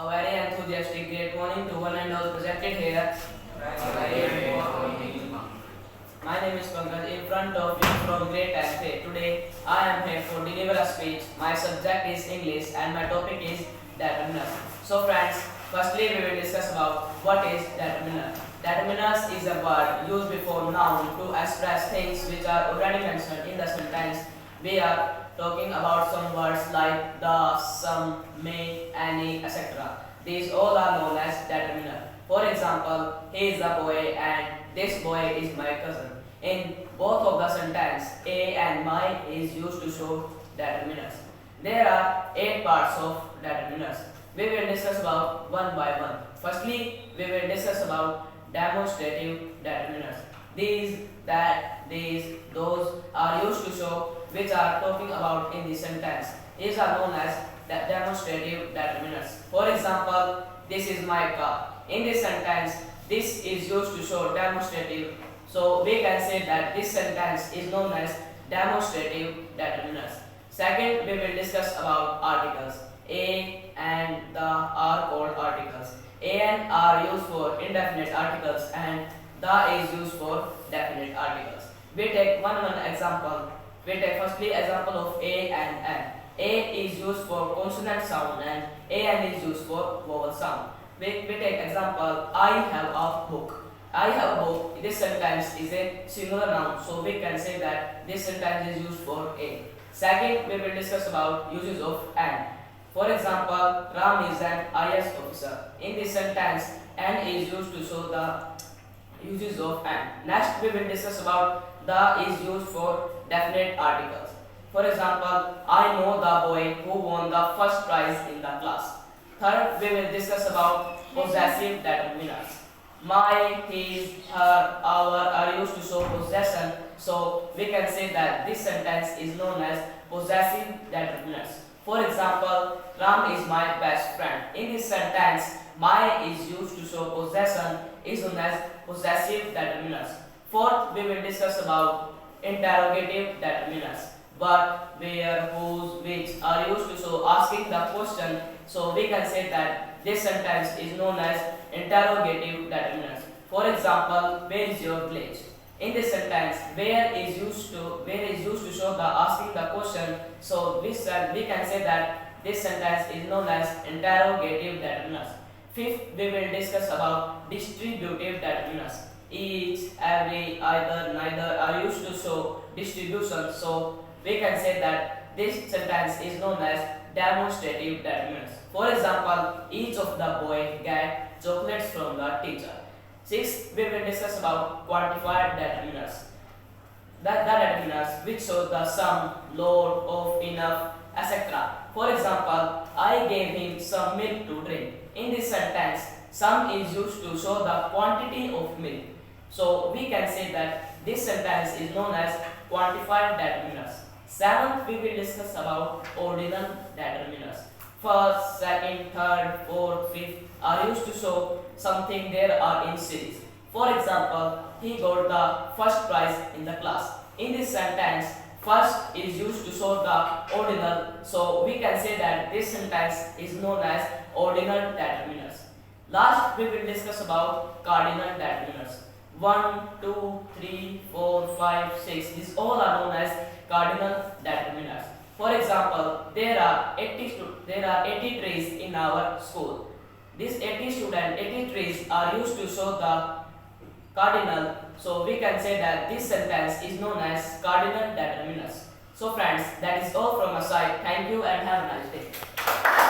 A very enthusiastic great morning to one and all presented here. Very morning. My name is Pankaj in front of you from grade 10th. Today I am here for deliver a speech. My subject is English and my topic is determiners. So friends, firstly we will discuss about what is determiner. Determiners is a word used before noun to express things which are already mentioned in the sentence. We are talking about some words like the, some, may, any, etc. These all are known as determiner. For example, he is a boy and this boy is my cousin. In both of the sentence, a and my is used to show determiners. There are 8 parts of determiners. We will discuss about one by one. Firstly, we will discuss about demonstrative determiners. These, that, these, those are used to show which are talking about in the sentence. These are known as demonstrative determiners. For example, this is my car. In this sentence, this is used to show demonstrative. So we can say that this sentence is known as demonstrative determiners. Second, we will discuss about articles. A and the are called articles. A and are used for indefinite articles and the is used for definite articles. We take one example. We take firstly example of a and n. A is used for consonant sound and an is used for vowel sound. We take example, I have a book. I have a book. This sentence is a singular noun, so we can say that this sentence is used for a. Second, we will discuss about uses of and. For example, Ram is an IS officer. In this sentence, and is used to show the uses of and. Next, we will discuss about the is used for definite articles. For example, I know the boy who won the first prize in the class. Third, we will discuss about possessive determiners. My, his, her, our are used to show possession, so we can say that this sentence is known as possessive determiners. For example, Ram is my best friend. In this sentence, my is used to show possession is known as possessive determiners. Fourth, we will discuss about interrogative determiners. What, where, whose, which are used to show asking the question, so we can say that this sentence is known as interrogative determiners. For example, where is your village? In this sentence, where is used to show the asking the question, so we can say that this sentence is known as interrogative determiners. Fifth, we will discuss about distributive determiners. Each, every, either, neither are used to show distribution, so we can say that this sentence is known as demonstrative determiners. For example, each of the boy get chocolates from the teacher. Sixth, we will discuss about quantified determiners. The determiners which show the sum, load, of, enough, etc. For example, I gave him some milk to drink. In this sentence, sum is used to show the quantity of milk. So we can say that this sentence is known as quantified determiners. Seventh, we will discuss about ordinal determiners. First, second, third, fourth, fifth are used to show something there are in series. For example, he got the first prize in the class. In this sentence, first is used to show the ordinal, so we can say that this sentence is known as ordinal determiners. Last, we will discuss about cardinal determiners. 1, 2, 3, 4, 5, 6. These all are known as cardinal determiners. For example, there are 80 trees in our school. These 80 trees are used to show the cardinal, so we can say that this sentence is known as cardinal determiners. So friends, that is all from my side. Thank you and have a nice day.